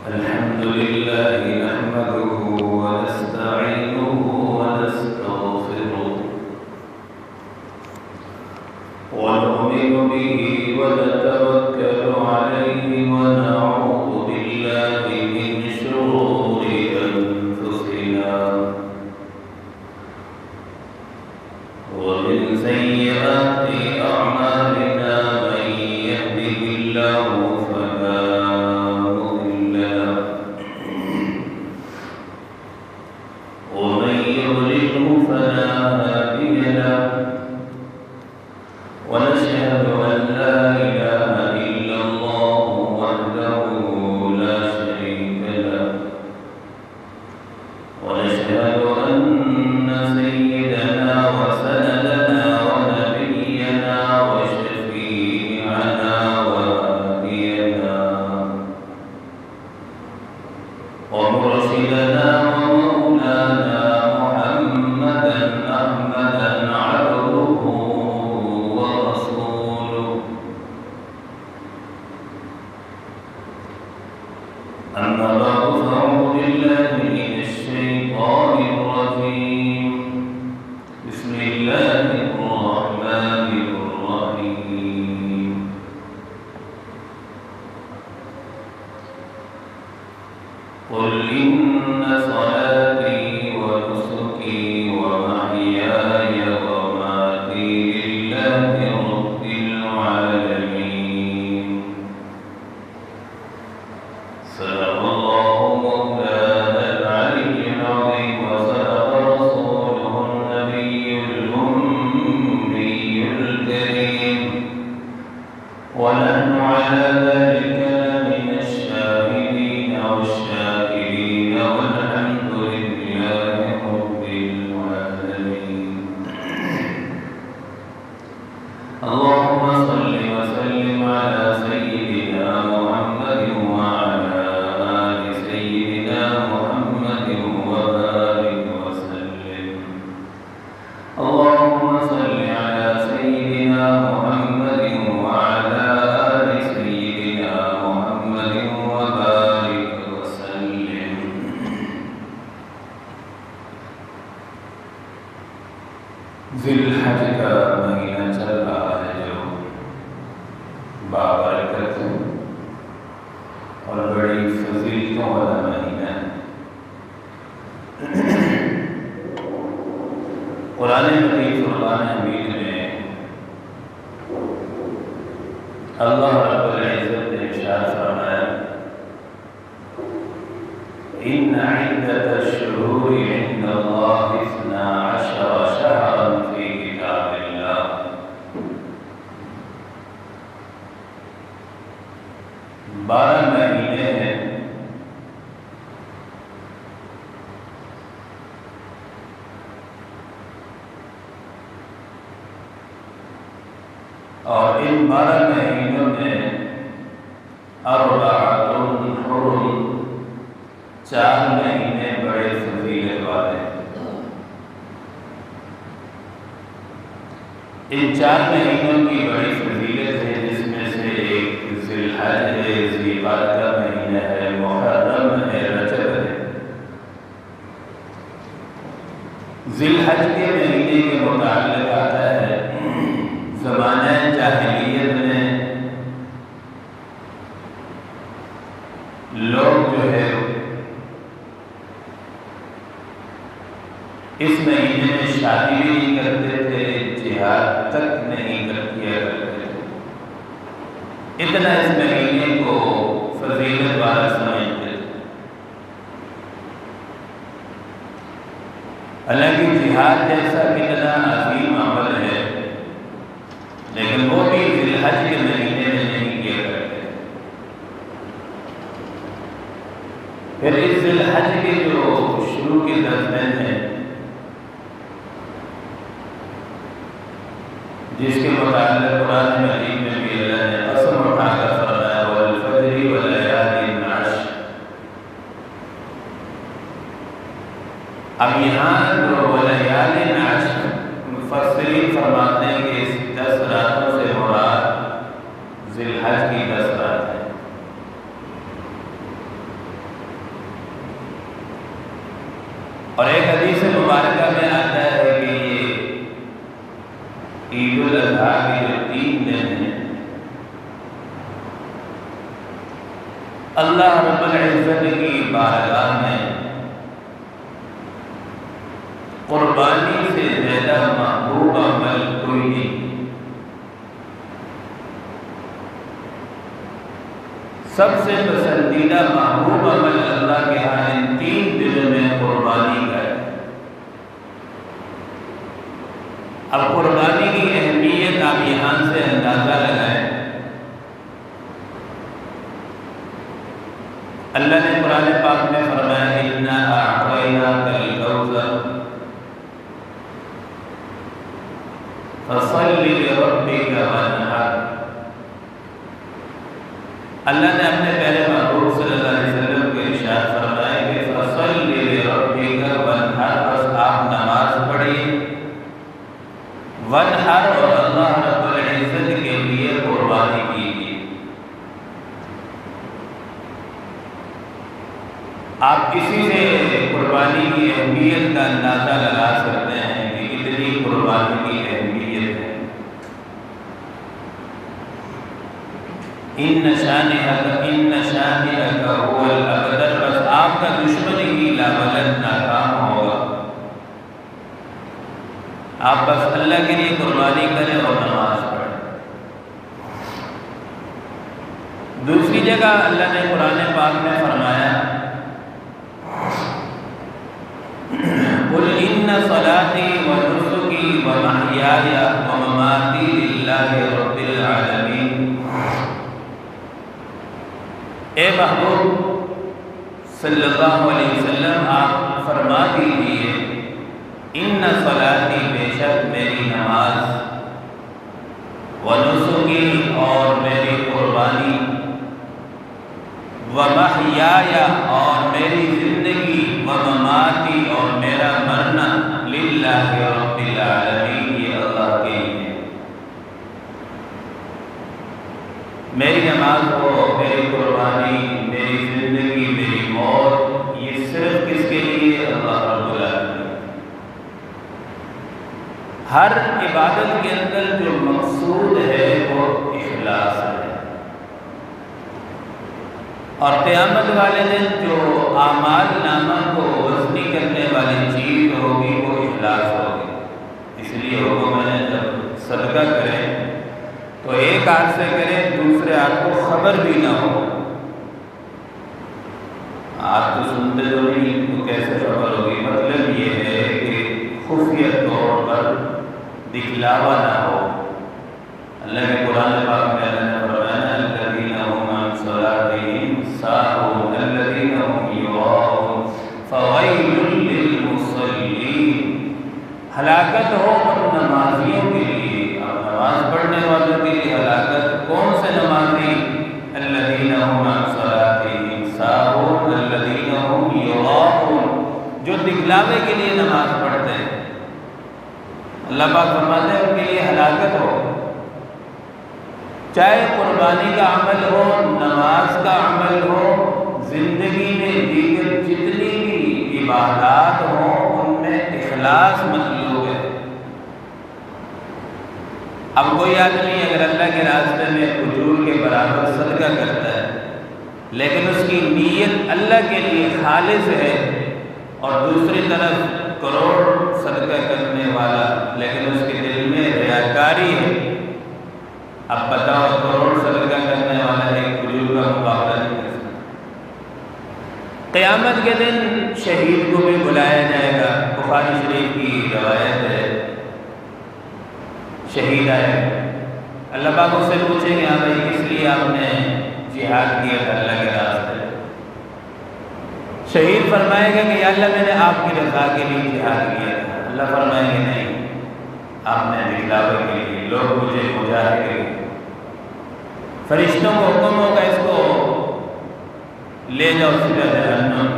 الحمد لله نحمده ونستعينه ونستغفره ونؤمن به ونتوكل عليه ونعوذ بالله من شرور أنفسنا ومن سيئات أعمالنا من يهده الله فلا مضل له ومن يضلله فلا هادي له ونشهد أن لا إله إلا الله وحده لا شريك له ونشهد أن سيدنا وسندنا ونبينا وشفيعنا وهادينا ومرشدنا ومولانا محمدا أحمدا عبده ورسوله أما بعد فأعوذ بالله من الشيطان الرجيم بسم الله الرحمن الرحيم قل إن صلاتي ونسكي ومحياي ومماتي لله رب العالمين صدق الله مولانا العلي العظيم وصدق رسوله النبي الأمي الكريم ونحن على ذلك لمن الشاهدين والشاكرين والحمد لله رب العالمين اللهم صل وسلم على سيدنا محمد وعلى آل سيدنا محمد وبارك وسلم اللهم صل على سيدنا محمد وعلى آل سيدنا محمد وبارك وسلم ذی الحج کا مہینہ چل رہا ہے جو بابرکت اور بڑی فضیلتوں والا مہینہ ہے۔ قرآن مجید فرقان حمید میں اللہ رب العزت نے ارشاد فرمایا إن عدة الشهور عند الله 12 شهرا في كتاب الله بارہ مہینے ہیں اور ان 12 مہینوں میں اربعۃ حرم 4 مہینے بڑے فضیلت والے ہیں۔ ان 4 مہینوں کی بڑی فضیلت ہے جس میں سے ایک ذی الحج ہے، ذی القعدہ کا مہینہ ہے، محرم ہے، رجب ہے۔ ذی الحج کے مہینے کے متعلق آتا ہے زمانہ جاہلیت میں لوگ جو ہے اس مہینے میں شادی بھی نہیں کرتے تھے، جہاد تک نہیں کیا کرتے تھے، اتنا اس مہینے کو فضیلت والا سمجھتے تھے۔ حالانکہ جہاد جیسا کتنا عظیم عمل ہے لیکن وہ بھی ذی الحج کے مہینے میں نہیں کیا کرتے۔ پھر اس ذی الحج کے جو شروع کے 10 دن ہیں جس کے متعلق قرآن مجید میں بھی اللہ نے قسم اٹھا کر فرمایا والفجر ولیال عشر۔ اب یہاں جو ولیال عشر مفسرین فرماتے ہیں کہ اس 10 راتوں سے مراد ذی الحج کی 10 رات ہے۔ الاضحیٰ کے جو 3 دن ہیں، اللہ رب العزت کی بارگاہ میں قربانی سے زیادہ محبوب عمل کوئی نہیں۔ سب سے پسندیدہ محبوب عمل اللہ کے ہاں ان 3 دنوں میں قربانی کا ہے۔ اب قربانی کی اہمیت آپ یہاں سے اندازہ لگائیں۔ اللہ نے قرآن پاک میں فرمایا اِنَّا أَعْطَيْنَاكَ الْكَوْثَرَ فَصَلِّ لِرَبِّكَ وَانْحَرْ۔ اللہ نے اپنے پیارے محبوب صلی اللہ علیہ وسلم کو ارشاد فرمایا کہ فَصَلِّ لِرَبِّكَ وَانْحَرْ، بس آپ نماز پڑھیے، وَانْحَرْ، اور اللہ رب العزت کے لیے قربانی کیجیے۔ آپ کسی سے قربانی کی اہمیت کا اندازہ لگا سکتے ہیں کہ کتنی قربانی کی اہمیت ہے۔ ان شانئک هو الابتر، بس آپ کا دشمن ہی لاولد ناکام ہوگا۔ آپ بس اللہ کے لیے قربانی کریں اور نماز پڑھیں۔ دوسری جگہ اللہ نے قرآن پاک میں فرمایا قل ان صلاتي ونسكي ومحياي ومماتي لله رب العالمین۔ اے محبوب صلی اللہ علیہ وسلم، آپ فرما دیجیے ان صلاتی، بے شک میری نماز، ونسکی، اور میری قربانی، ومحیای، اور میری زندگی، ومماتی، اور میرا مرنا، للہ رب العالمین، یہ اللہ کے لیے ہے۔ میری نماز ہو، میری قربانی، میری زندگی، میری موت، یہ صرف کس کے لیے؟ اللہ رب العالمین۔ ہر عبادت کے اندر جو مقصود ہے وہ اخلاص ہے، اور قیامت والے دن جو اعمال نامہ کو وزنی کرنے والی چیز ہوگی وہ اخلاص ہوگی۔ اس لیے حکم ہے جب صدقہ کریں تو ایک ہاتھ سے کریں، دوسرے ہاتھ کو خبر بھی نہ ہو۔ آپ تو سنتے تو نہیں، تو کیسے خبر ہوگی؟ مطلب یہ ہے کہ خفیہ طور پر دکھلاوا نہ ہو۔ اللہ کے قرآن پاک میں اللہ نے فرمایا الذین هم عن صلاتهم ساہون الذین هم یراؤون فویل للمصلین۔ ہلاکت ہو ان نمازیوں کے لیے، اور نماز پڑھنے والوں کے لیے ہلاکت۔ کون سے نمازی؟ الذین هم عن صلاتهم ساہون الذین هم یراؤون، جو دکھلاوے کے لیے نماز پڑھتے ہیں۔ اللہ پاک فرماتے ہیں ان کے لیے ہلاکت ہو۔ چاہے قربانی کا عمل ہو، نماز کا عمل ہو، زندگی میں دیگر جتنی بھی عبادات ہوں ان میں اخلاص مطلوب ہے۔ اب کوئی آدمی اگر اللہ کے راستے میں اجور کے برابر صدقہ کرتا ہے لیکن اس کی نیت اللہ کے لیے خالص ہے، اور دوسری طرف کروڑ صدقہ کرنے والا لیکن اس کے دل میں ریاکاری ہے، اب بتاؤ کروڑ صدقہ کرنے والا ایک اجور کا مقابلہ نہیں کر سکتا۔ قیامت کے دن شہید کو بھی بلایا جائے گا، بخاری شریف کی روایت ہے۔ شہید آئے، اللہ پاک اس سے پوچھیں گے ہاں بھائی کس لیے آپ نے جہاد کیا تھا اللہ کے راستے؟ شہید فرمائے گا کہ یا اللہ میں نے آپ کی رضا کے لیے جہاد کیا تھا۔ اللہ فرمائیں گے نہیں، آپ نے دکھلاوے کے لیے، لوگ مجھے مجاہد کے لیے۔ فرشتوں کو حکم ہوگا اس کو لے جاؤ سیدھا جہنم۔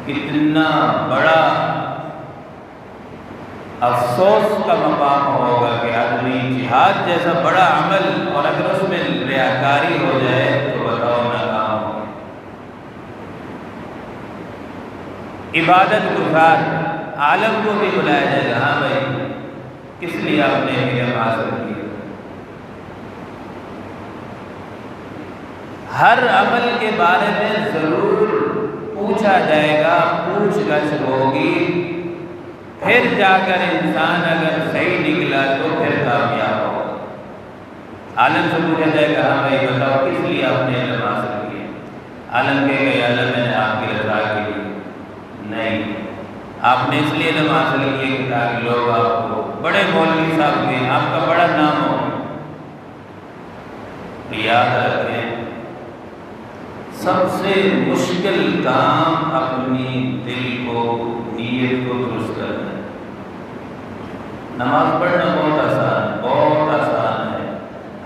کتنا بڑا افسوس کا مقام ہوگا کہ آدمی جہاد جیسا بڑا عمل اور اگر اس میں ریاکاری ہو جائے تو بتاؤ ناکام ہو۔ عبادت گزار عالم کو بھی بلایا جائے گا، ہاں بھائی کس لیے آپ نے علم حاصل کیا؟ ہر عمل کے بارے میں ضرور پوچھا جائے گا، پوچھ گچھ ہوگی، پھر جا کر انسان اگر صحیح نکلا تو پھر کامیاب ہوگا۔ عالم سے پوچھا جائے گا ہاں بھائی بتاؤ کس لیے آپ نے علم حاصل کیا؟ عالم کہے گا یا اللہ میں نے آپ کی رضا کے لیے۔ نہیں، آپ نے اس لیے علم حاصل کیا کہ تاکہ لوگ آپ کو بڑے مولوی صاحب کے آپ کا بڑا نام ہو۔ یاد رکھیں سب سے مشکل کام اپنی دل کو، نیت کو درست کرنا ہے۔ نماز پڑھنا بہت آسان ہے، بہت آسان ہے،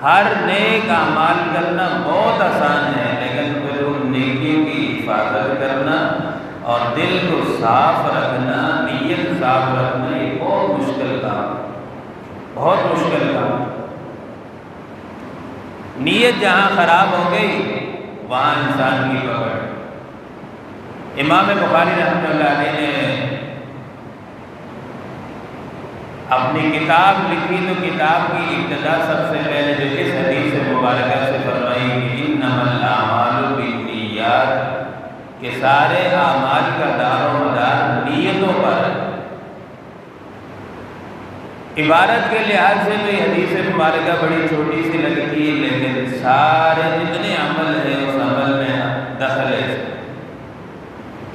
ہر نیک اعمال کرنا بہت آسان ہے، لیکن پھر ان نیکیوں کی حفاظت کرنا اور دل کو صاف رکھنا، نیت صاف رکھنا، یہ بہت مشکل کام ہے، بہت مشکل کام ہے۔ نیت جہاں خراب ہو گئی وہاں انسان کی پکڑ۔ امام بخاری رحمۃ اللہ علیہ نے اپنی کتاب لکھی تو کتاب کی ابتدا سب سے پہلے جو اس حدیث مبارکہ سے فرمائی کہ انما الاعمال بالنیات، کہ سارے اعمال کا دار و مدار نیتوں پر ہے۔ عبارت کے لحاظ سے تو یہ حدیث مبارکہ بڑی چھوٹی سی لگتی ہے، لیکن سارے جتنے عمل ہیں اس عمل میں دخل ہے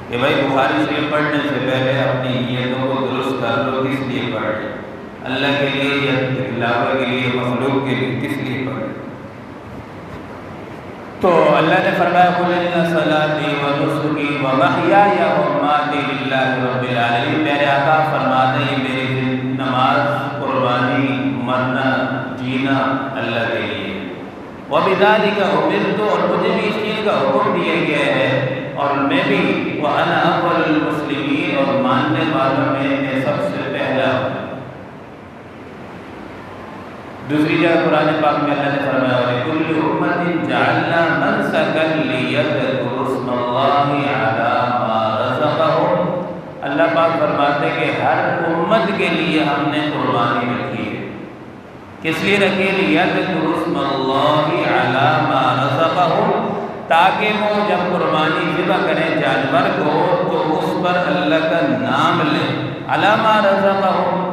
کہ بھائی بخاری شریف پڑھنے سے پہلے اپنی نیتوں کو درست کر لو، کس لیے پڑھ رہے؟ اللہ کے لیے یا علاوہ کے لیے، مخلوق کے لیے، کس لیے پڑھ رہے؟ تو اللہ نے فرمایا قل ان صلاتی و نسکی و محیای و مماتی للہ رب العالمین، میرے آقا فرماتے ہیں میری نماز، قربانی، مرنا، جینا اللہ کے لیے۔ وَبِذَلِكَ أُمِرْتُ، اور مجھے بھی اس چیز کا حکم دیا گیا ہے اور میں بھی وَأَنَا أَوَّلُ الْمُسْلِمِينَ، اور ماننے والوں میں سب سے پہلا ہوں۔ دوسری جگہ قرآن پاک میں اللہ نے فرمایا وَلِكُلِّ أُمَّةٍ جَعَلْنَا مَنْسَكًا لِيَذْكُرُوا اسْمَ اللَّهِ عَلَىٰ مَا رَزَقَهُمْ، اللہ پاک فرماتے ہیں کہ ہر امت کے لیے ہم نے قربانی رکھی ہے۔ کس لیے رکھی ہے؟ لِيَذْكُرُوا اسْمَ اللَّهِ عَلَىٰ مَا رَزَقَهُمْ، تاکہ وہ جب قربانی ذبح کریں جانور کو تو اس پر اللہ کا نام لیں۔ عَلَىٰ مَا رَزَقَهُمْ،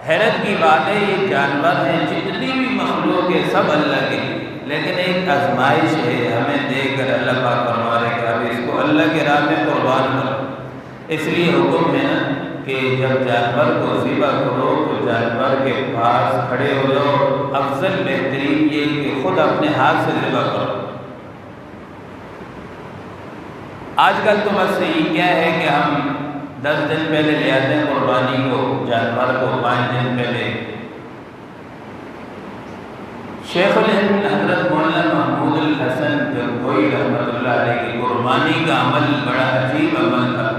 حیرت کی بات ہے یہ جانور ہیں، جتنی بھی مخلوق ہے سب اللہ کے لیے، لیکن ایک آزمائش ہے، ہمیں دیکھ کر اللہ پاک فرما رہے کہ اب اس کو اللہ کے راہ میں قربان کرو۔ اس لیے حکم ہے نا کہ جب جانور کو ذبح کرو تو جانور کے پاس کھڑے ہو جاؤ، افضل بہترین یہ کہ خود اپنے ہاتھ سے ذبح کرو۔ آج کل تو بس یہ کیا ہے کہ ہم 10 دن پہلے لے آتے ہیں قربانی کو، جانور کو 5 دن پہلے۔ شیخ الہند حضرت مولانا محمود الحسن گنگوئی رحمۃ اللہ علیہ کی قربانی کا عمل بڑا عجیب عمل تھا۔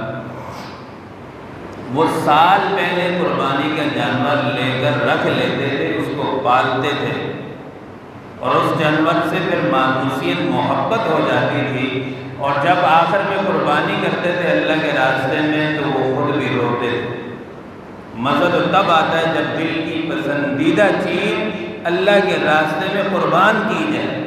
وہ سال پہلے قربانی کا جانور لے کر رکھ لیتے تھے، اس کو پالتے تھے، اور اس جانور سے پھر مانوسیت محبت ہو جاتی تھی، اور جب آخر میں قربانی کرتے تھے اللہ کے راستے میں تو وہ خود بھی روتے تھے۔ مزہ تو تب آتا ہے جب دل کی پسندیدہ چیز اللہ کے راستے میں قربان کی جائے۔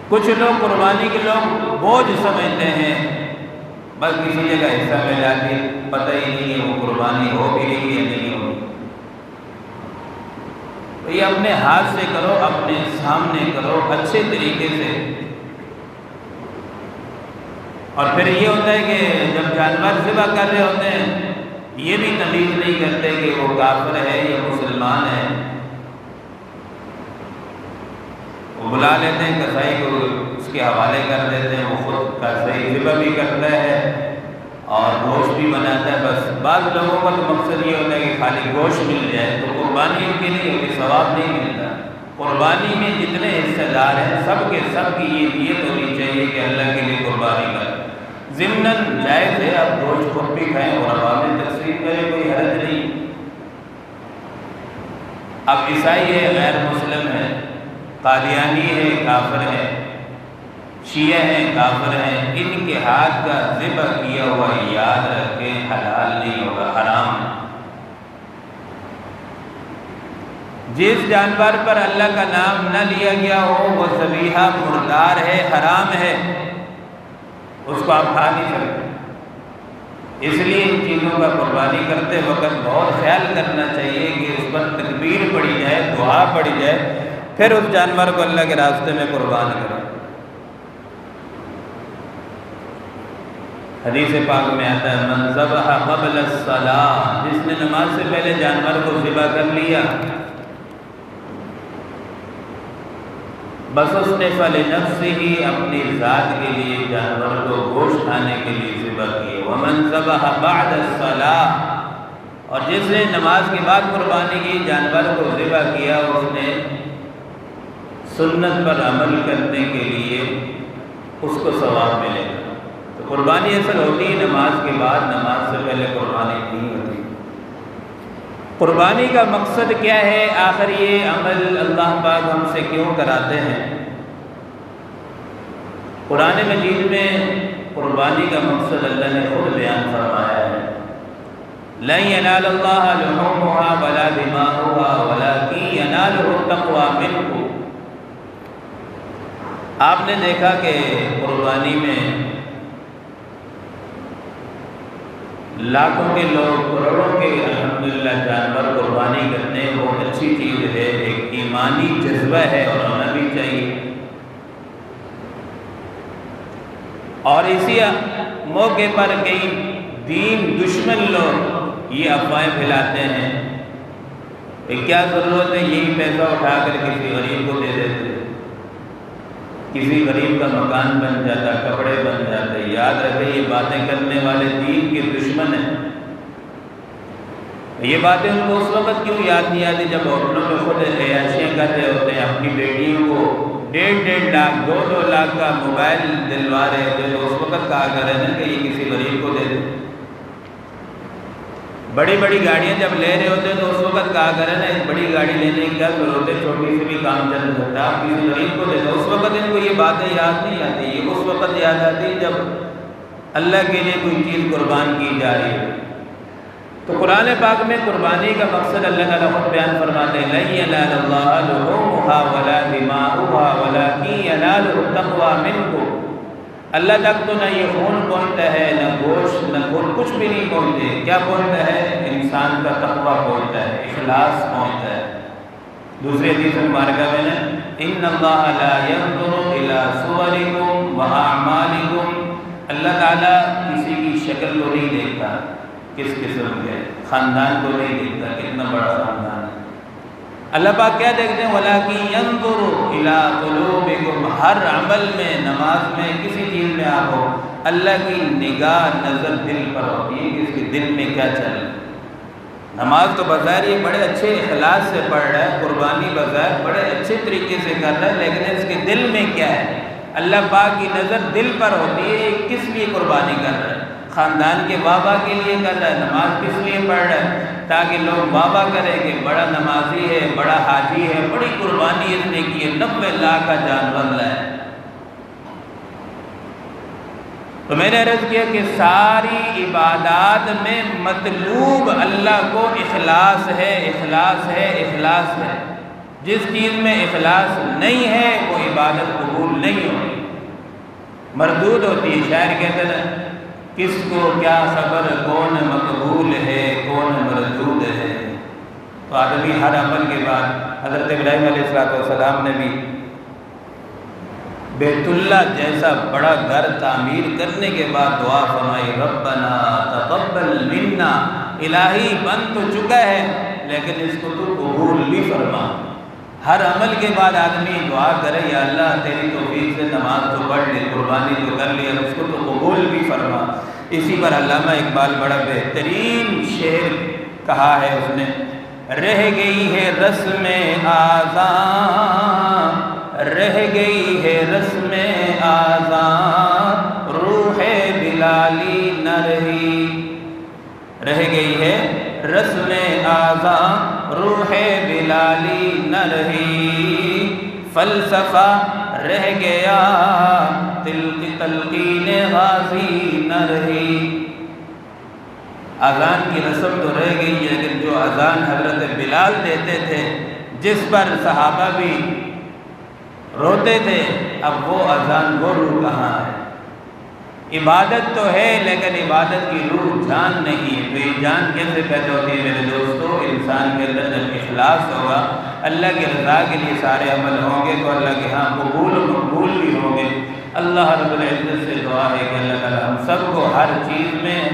کچھ لوگ قربانی کے لوگ بوجھ سمجھتے ہیں، بس کسی جگہ حصہ میں جا کے پتہ ہی نہیں ہے وہ قربانی ہو بھی رہی ہے نہیں ہو۔ یہ اپنے ہاتھ سے کرو، اپنے سامنے کرو، اچھے طریقے سے۔ اور پھر یہ ہوتا ہے کہ جب جانور ذبح کر رہے ہوتے ہیں یہ بھی تمیز نہیں کرتے کہ وہ کافر ہے یا مسلمان ہے۔ وہ بلا لیتے ہیں کسائی کو، اس کے حوالے کر دیتے ہیں، وہ خود کسائی ذبح بھی کرتا ہے اور گوشت بھی بناتا ہے۔ بس بعض لوگوں کا تو مقصد یہ ہوتا ہے کہ خالی گوشت مل جائے، تو قربانی ان کے لیے ہوتی، ثواب نہیں ملتا۔ قربانی میں جتنے حصہ دار ہیں سب کے سب کی یہ نیت ہونی چاہیے کہ اللہ کے لیے قربانی کریں۔ ضمناً جائز ہے آپ گوشت خود بھی کھائیں اور عوام میں تقسیم کریں، کوئی حرج نہیں۔ اب عیسائی ہے، غیر مسلم ہے، قادیانی ہے، کافر ہے، شیعہ ہیں، کافر ہیں، ان کے ہاتھ کا ذبح کیا ہوا یاد رکھیں حلال نہیں ہوگا، حرام ہے۔ جس جانور پر اللہ کا نام نہ لیا گیا ہو وہ ذبیحہ مردار ہے، حرام ہے، اس کو آپ کھا نہیں سکتے۔ اس لیے ان چیزوں کا قربانی کرتے وقت بہت خیال کرنا چاہیے کہ اس پر تکبیر پڑھی جائے، دعا پڑھی جائے، پھر اس جانور کو اللہ کے راستے میں قربان کریں۔ حدیث پاک میں آتا ہے من ذبح قبل الصلاۃ، جس نے نماز سے پہلے جانور کو ذبح کر لیا بس اس نے فلنفسہ اپنی ذات کے لیے جانور کو گوشت کھانے کے لیے ذبح کیا۔ ومن ذبح بعد الصلاۃ، اور جس نے نماز کے بعد قربانی کی جانور کو ذبح کیا اس نے سنت پر عمل کرنے کے لیے اس کو ثواب ملے گا۔ تو قربانی اصل ہوتی ہے نماز کے بعد، نماز سے پہلے قربانی نہیں ہوتی۔ قربانی کا مقصد کیا ہے؟ آخر یہ عمل اللہ پاک ہم سے کیوں کراتے ہیں؟ قرآن مجید میں قربانی کا مقصد اللہ نے خود بیان فرمایا ہے۔ لَن يَنَالَ اللَّهَ لُحُومُهَا وَلَا دِمَاؤُهَا وَلَٰكِن يَنَالُهُ التَّقْوَىٰ مِنكُمْ۔ آپ نے دیکھا کہ قربانی میں لاکھوں کے لوگ، کروڑوں کے الحمدللہ جانور قربانی کرتے ہیں، وہ اچھی چیز ہے، ایک ایمانی جذبہ ہے اور ہونا بھی چاہیے۔ اور اسی موقع پر کئی دین دشمن لوگ یہ افواہیں پھیلاتے ہیں کہ کیا ضرورت ہے، یہی پیسہ اٹھا کر کسی غریب کو دے دیتے، کسی غریب کا مکان بن جاتا، کپڑے بن جاتے۔ یاد رکھیں یہ باتیں کرنے والے دین کے دشمن ہیں۔ یہ باتیں ان کو اس وقت کیوں یاد نہیں آتی جب ہوٹلوں میں خود عیاشیاں کر رہے ہوتے ہیں، اپنی بیٹیوں کو 1.5 لاکھ 2 لاکھ کا موبائل دلوا رہے ہوتے ہیں، تو اس وقت کہا کریں نا کہ یہ کسی غریب کو دے دیں۔ بڑی بڑی گاڑیاں جب لے رہے ہوتے ہیں تو اس وقت کہا کریں نا اس بڑی گاڑی لینے کی کیا ضرورت ہے، چھوٹی سی بھی کام چل سکتا ہے، آپ کسی غریب کو دے دیں۔ اس وقت ان کو یہ باتیں یاد نہیں آتی، یہ اس وقت یاد آتی جب اللہ کے لیے کوئی چیز قربان کی جا رہی ہے۔ تو قرآن پاک میں قربانی کا مقصد اللہ تعالیٰ خود بیان فرماتے ہیں لَن يَنَالَ اللَّهَ لُحُومُهَا وَلَا دِمَاؤُهَا وَلَٰكِن يَنَالُهُ التَّقْوَىٰ مِنكُمْ۔ اللہ تک تو نہ یہ خون پہنچتا ہے، نہ گوشت، نہ خون، کچھ بھی نہیں پہنچتے۔ کیا پہنچتا ہے؟ انسان کا تقویٰ پہنچتا ہے، اخلاص پہنچتا ہے۔ دوسری حدیث مبارکہ میں نے إِنَّ اللَّهَ لَا يَنظُرُ إِلَىٰ صُوَرِكُمْ وَأَعْمَالِكُمْ، اللہ تعالیٰ کسی کی شکل کو نہیں دیکھتا، کس قسم کے خاندان کو نہیں دیکھتا، کتنا بڑا خاندان ہے۔ اللہ پاک کیا دیکھتے ہیں؟ وَلَٰكِن يَنظُرُ إِلَىٰ قُلُوبِكُمْ، ہر عمل میں، نماز میں، کسی چیز میں آپ ہو، اللہ کی نگاہ نظر دل پر ہوتی ہے کہ اس کے دل میں کیا چل رہا ہے۔ نماز تو بظاہر یہ بڑے اچھے اخلاص سے پڑھ رہا ہے، قربانی بظاہر بڑے اچھے طریقے سے کر رہا ہے، لیکن اس کے دل میں کیا ہے؟ اللہ پاک کی نظر دل پر ہوتی ہے، کس لیے قربانی کر رہا ہے؟ خاندان کے بابا کے لیے کر رہا ہے، نماز کس لیے پڑھ رہا ہے؟ تاکہ لوگ بابا کریں کہ بڑا نمازی ہے، بڑا حاجی ہے، بڑی قربانی اس نے کی ہے، 90 لاکھ کا جانور لائے۔ تو میں نے عرض کیا کہ ساری عبادات میں مطلوب اللہ کو اخلاص ہے، اخلاص ہے، اخلاص ہے۔ جس چیز میں اخلاص نہیں ہے وہ عبادت قبول نہیں ہوتی، مردود ہوتی ہے۔ شاعر کہتے ہیں کس کو کیا خبر کون مقبول ہے کون مردود ہے۔ تو آدمی ہر عمل کے بعد، حضرت ابراہیم علیہ السلام نے بھی بیت اللہ جیسا بڑا گھر تعمیر کرنے کے بعد دعا فرمائی ربنا تقبل منا، الہی بن تو چکا ہے لیکن اس کو تو قبول بھی فرما۔ ہر عمل کے بعد آدمی دعا کرے یا اللہ تیری توفیق سے نماز تو پڑھ لی، قربانی تو کر لی، اس کو تو قبول بھی فرما۔ اسی پر علامہ اقبال بڑا بہترین شعر کہا ہے اس نے، رہ گئی ہے رسم آذان، رہ گئی ہے رسم آذان، روح بلالی نہ رہی، رہ گئی ہے رسم آذان، روح بلالی نہ رہی، فلسفہ رہ گیا دل کی تلقین غازی نہ رہی۔ اذان کی رسم تو رہ گئی ہے، لیکن جو اذان حضرت بلال دیتے تھے جس پر صحابہ بھی روتے تھے، اب وہ اذان وہ روح کہاں ہے؟ عبادت تو ہے لیکن عبادت کی روح جان نہیں ہے۔ تو یہ جان کیسے پیدا ہوتی ہے میرے دوستو؟ انسان کے اندر جب اخلاص ہوگا، اللہ کی رضا کے لیے سارے عمل ہوں گے تو اللہ کے ہاں قبول و مقبول بھی ہوں گے۔ اللہ رب العزت سے دعا ہے کہ اللہ تعالی ہم سب کو ہر چیز میں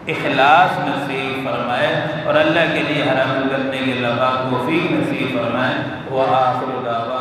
اخلاص نصیب فرمائے اور اللہ کے لیے ہر عمل کرنے کے اللہ پاک توفیق نصیب فرمائے۔ وآخر دعوانا